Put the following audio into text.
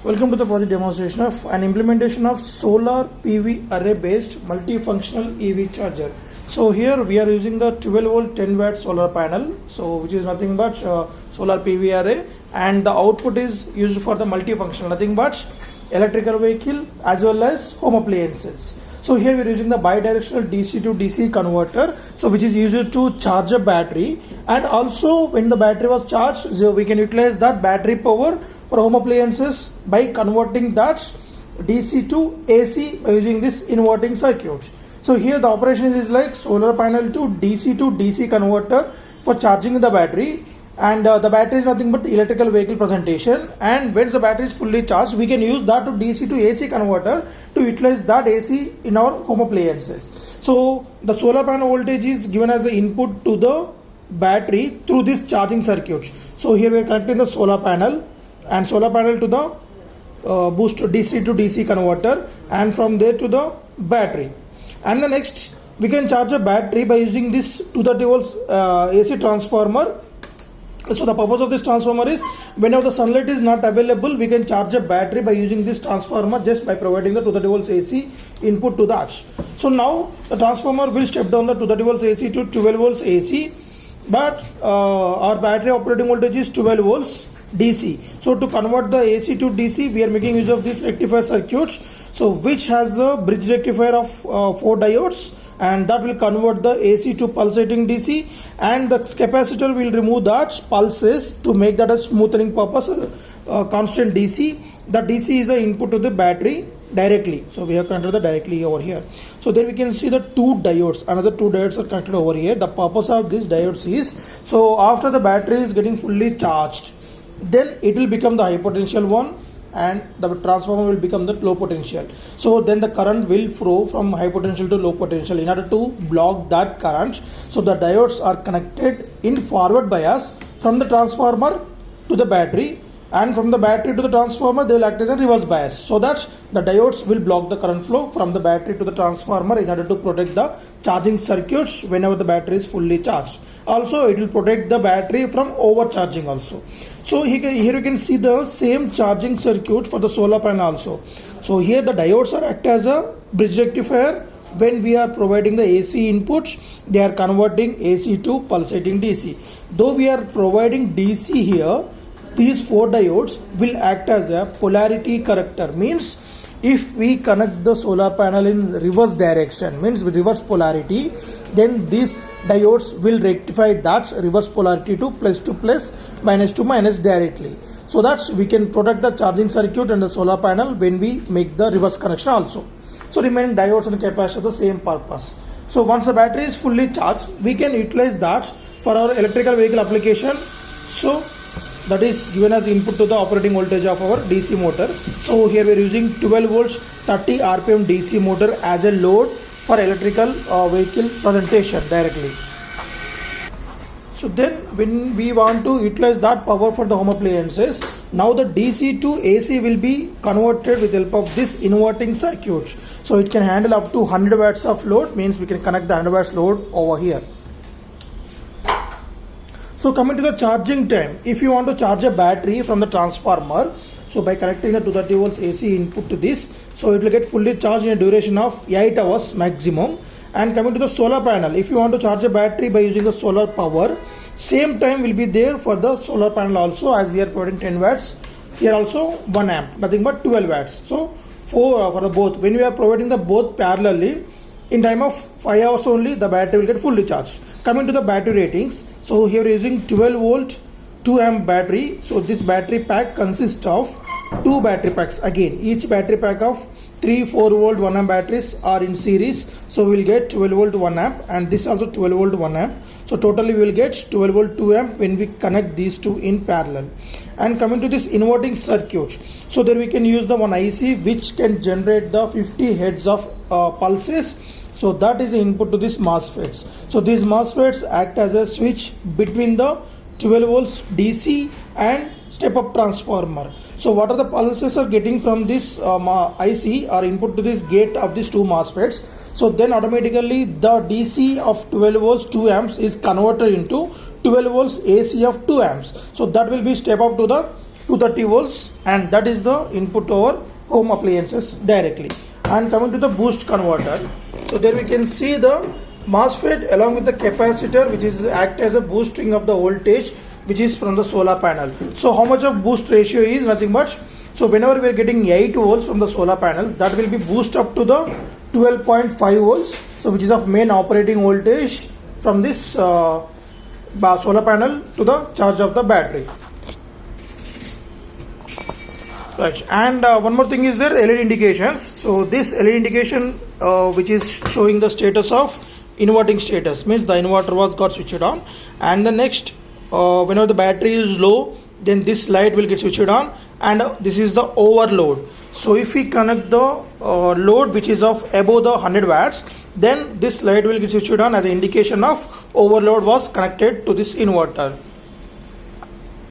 Welcome to the project demonstration of an implementation of solar PV array based multifunctional EV charger. So here we are using the 12 volt 10 watt solar panel, so which is nothing but solar PV array, and the output is used for the multifunctional, nothing but electrical vehicle as well as home appliances. So here we are using the bidirectional DC to DC converter, so which is used to charge a battery, and also when the battery was charged, so we can utilize that battery power for home appliances by converting that DC to AC by using this inverting circuit. So here the operation is like solar panel to DC converter for charging the battery, and the battery is nothing but the electrical vehicle presentation, and once the battery is fully charged we can use that to DC to AC converter to utilize that AC in our home appliances. So the solar panel voltage is given as an input to the battery through this charging circuit. So here we are connecting the solar panel to the boost DC to DC converter, and from there to the battery. And the next we can charge a battery by using this 230 volts AC transformer. So the purpose of this transformer is whenever the sunlight is not available, we can charge a battery by using this transformer just by providing the 230 volts AC input to that. So now the transformer will step down the 230 volts AC to 12 volts AC, but our battery operating voltage is 12 volts DC. So to convert the AC to DC, we are making use of this rectifier circuit, so which has the bridge rectifier of 4 diodes, and that will convert the AC to pulsating DC, and the capacitor will remove that pulses to make that a smoothing purpose, constant DC. The DC is the input to the battery directly, so we have connected the directly over here. So then we can see the 2 diodes, another 2 diodes are connected over here. The purpose of this diodes is, so after the battery is getting fully charged, then it will become the high potential one and the transformer will become the low potential. So then the current will flow from high potential to low potential. In order to block that current, so the diodes are connected in forward bias from the transformer to the battery, and from the battery to the transformer they will act as a reverse bias, so that the diodes will block the current flow from the battery to the transformer in order to protect the charging circuits whenever the battery is fully charged. Also it will protect the battery from overcharging also. So here you can see the same charging circuit for the solar panel also. So here the diodes are act as a bridge rectifier. When we are providing the AC inputs, they are converting AC to pulsating DC. Though we are providing DC here, these 4 diodes will act as a polarity corrector. Means if we connect the solar panel in reverse direction, means with reverse polarity, then these diodes will rectify that reverse polarity to plus, minus to minus directly, so that we can protect the charging circuit and the solar panel when we make the reverse connection also. So remaining diodes and capacitors the same purpose. So once the battery is fully charged, we can utilize that for our electrical vehicle application. So that is given as input to the operating voltage of our DC motor. So here we are using 12 volts 30 rpm DC motor as a load for electrical vehicle presentation directly. So then when we want to utilize that power for the home appliances, now the DC to AC will be converted with the help of this inverting circuit. So it can handle up to 100 watts of load, means we can connect the 100 watts load over here. So coming to the charging time, if you want to charge a battery from the transformer, so by connecting the 230 volts AC input to this, so it will get fully charged in a duration of 8 hours maximum. And coming to the solar panel, if you want to charge a battery by using the solar power, same time will be there for the solar panel also, as we are providing 10 watts. Here also 1 amp, nothing but 12 watts. So 4 for the both. When we are providing the both parallelly, in time of 5 hours only the battery will get fully charged. Coming to the battery ratings, so here we are using 12 volt 2 amp battery. So this battery pack consists of 2 battery packs. Again, each battery pack of 3 4 volt 1 amp batteries are in series, so we will get 12 volt 1 amp, and this also 12 volt 1 amp. So totally we will get 12 volt 2 amp when we connect these two in parallel. And coming to this inverting circuit, so there we can use the one IC which can generate the 50 heads of pulses. So that is the input to this MOSFETs. So these MOSFETs act as a switch between the 12 volts DC and step up transformer. So what are the pulses are getting from this IC are input to this gate of these two MOSFETs. So then automatically the DC of 12 volts 2 amps is converted into 12 volts AC of 2 amps. So that will be step up to the 230 volts, and that is the input to our home appliances directly. And coming to the boost converter, so there we can see the MOSFET along with the capacitor, which is act as a boosting of the voltage which is from the solar panel. So how much of boost ratio is nothing but, so whenever we are getting 8 volts from the solar panel, that will be boost up to the 12.5 volts, so which is of main operating voltage from this solar panel to the charge of the battery. Right, and one more thing is there, LED indications. So this LED indication which is showing the status of inverting status, means the inverter was got switched on, and the next whenever the battery is low, then this light will get switched on, and this is the overload. So if we connect the load which is of above the 100 watts, then this light will get switched on as an indication of overload was connected to this inverter.